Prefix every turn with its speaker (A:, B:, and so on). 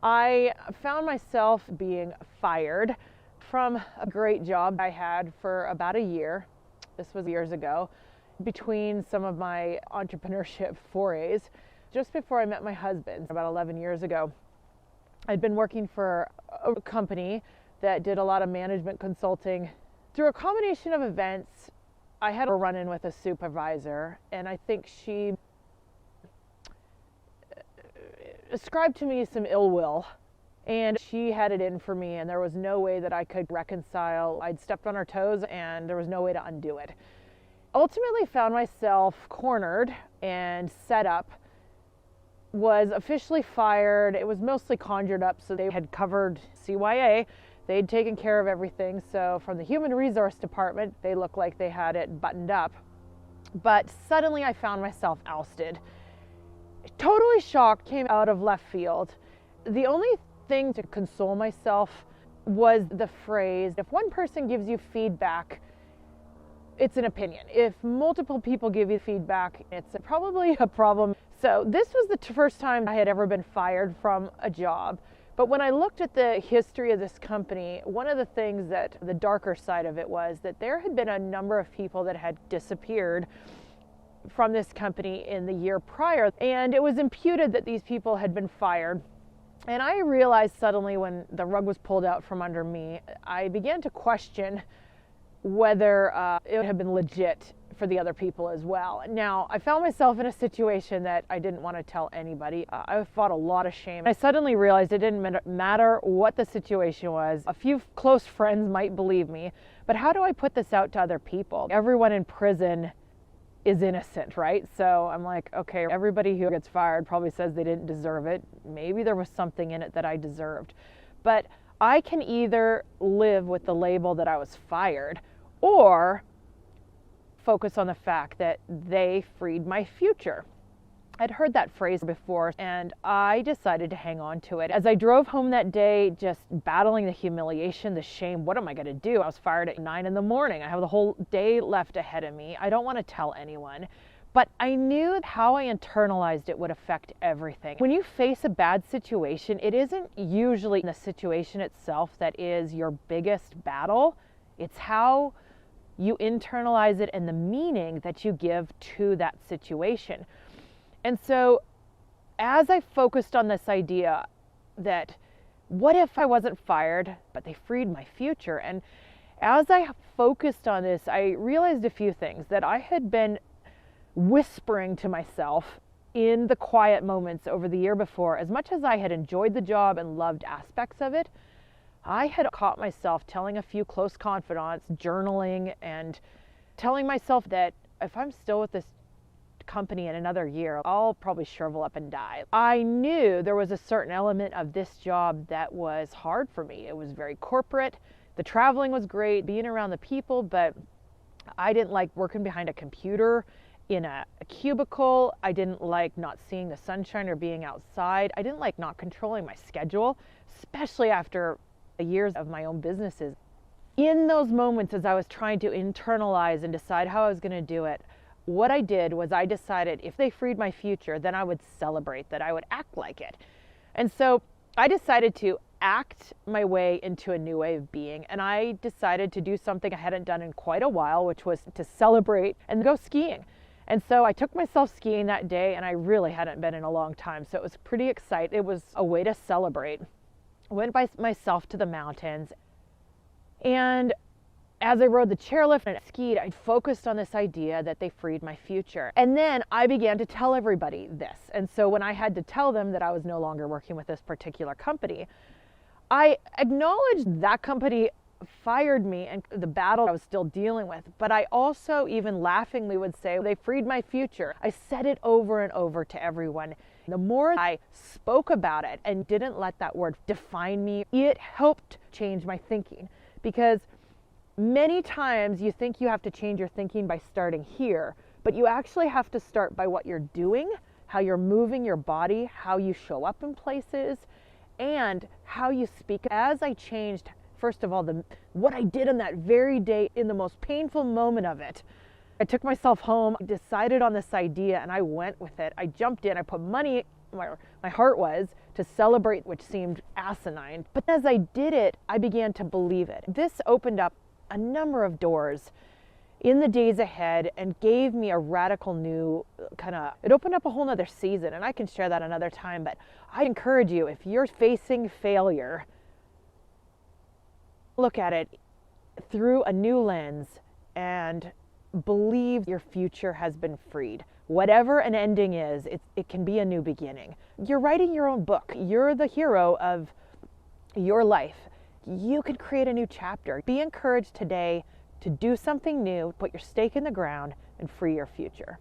A: I found myself being fired from a great job I had for about a year. This was years ago, between some of my entrepreneurship forays. Just before I met my husband, about 11 years ago, I'd been working for a company that did a lot of management consulting. Through a combination of events, I had a run-in with a supervisor, and I think she ascribed to me some ill will, and she had it in for me, and there was no way that I could reconcile. I'd stepped on her toes and there was no way to undo it. Ultimately found myself cornered and set up, was officially fired. It was mostly conjured up, so they had covered CYA. They'd taken care of everything, so from the human resource department they looked like they had it buttoned up. But suddenly I found myself ousted. Totally shocked, came out of left field. The only thing to console myself was the phrase, if one person gives you feedback, it's an opinion. If multiple people give you feedback, it's probably a problem. So this was the first time I had ever been fired from a job. But when I looked at the history of this company, one of the things that the darker side of it was that there had been a number of people that had disappeared from this company in the year prior, and it was imputed that these people had been fired. And I realized suddenly, when the rug was pulled out from under me, I began to question whether it had been legit for the other people as well. Now, I found myself in a situation that I didn't want to tell anybody. I fought a lot of shame. I suddenly realized it didn't matter what the situation was. A few close friends might believe me, but how do I put this out to other people? Everyone in prison is innocent, right? So I'm like, okay, everybody who gets fired probably says they didn't deserve it. Maybe there was something in it that I deserved. But I can either live with the label that I was fired, or focus on the fact that they freed my future. I'd heard that phrase before, and I decided to hang on to it. As I drove home that day, just battling the humiliation, the shame, what am I going to do? I was fired at 9 in the morning. I have the whole day left ahead of me. I don't want to tell anyone. But I knew how I internalized it would affect everything. When you face a bad situation, it isn't usually the situation itself that is your biggest battle. It's how you internalize it and the meaning that you give to that situation. And so as I focused on this idea that what if I wasn't fired, but they freed my future? And as I focused on this, I realized a few things that I had been whispering to myself in the quiet moments over the year before. As much as I had enjoyed the job and loved aspects of it, I had caught myself telling a few close confidants, journaling, and telling myself that if I'm still with this company in another year, I'll probably shrivel up and die. I knew there was a certain element of this job that was hard for me. It was very corporate. The traveling was great, being around the people, but I didn't like working behind a computer in a cubicle. I didn't like not seeing the sunshine or being outside. I didn't like not controlling my schedule, especially after years of my own businesses. In those moments, as I was trying to internalize and decide how I was going to do it, what I did was I decided if they freed my future, then I would celebrate that. I would act like it. And so I decided to act my way into a new way of being. And I decided to do something I hadn't done in quite a while, which was to celebrate and go skiing. And so I took myself skiing that day, and I really hadn't been in a long time. So it was pretty exciting. It was a way to celebrate. I went by myself to the mountains, and as I rode the chairlift and skied, I focused on this idea that they freed my future. And then I began to tell everybody this. And so when I had to tell them that I was no longer working with this particular company, I acknowledged that company fired me and the battle I was still dealing with, but I also even laughingly would say they freed my future. I said it over and over to everyone. The more I spoke about it and didn't let that word define me, it helped change my thinking. Because many times you think you have to change your thinking by starting here, but you actually have to start by what you're doing, how you're moving your body, how you show up in places, and how you speak. As I changed, first of all, what I did on that very day in the most painful moment of it, I took myself home, decided on this idea, and I went with it. I jumped in, I put money my heart was to celebrate, which seemed asinine. But as I did it, I began to believe it. This opened up a number of doors in the days ahead and gave me a radical new it opened up a whole nother season, and I can share that another time. But I encourage you, if you're facing failure, look at it through a new lens and believe your future has been freed. Whatever an ending is, it can be a new beginning. You're writing your own book. You're the hero of your life. You could create a new chapter. Be encouraged today to do something new, put your stake in the ground, and free your future.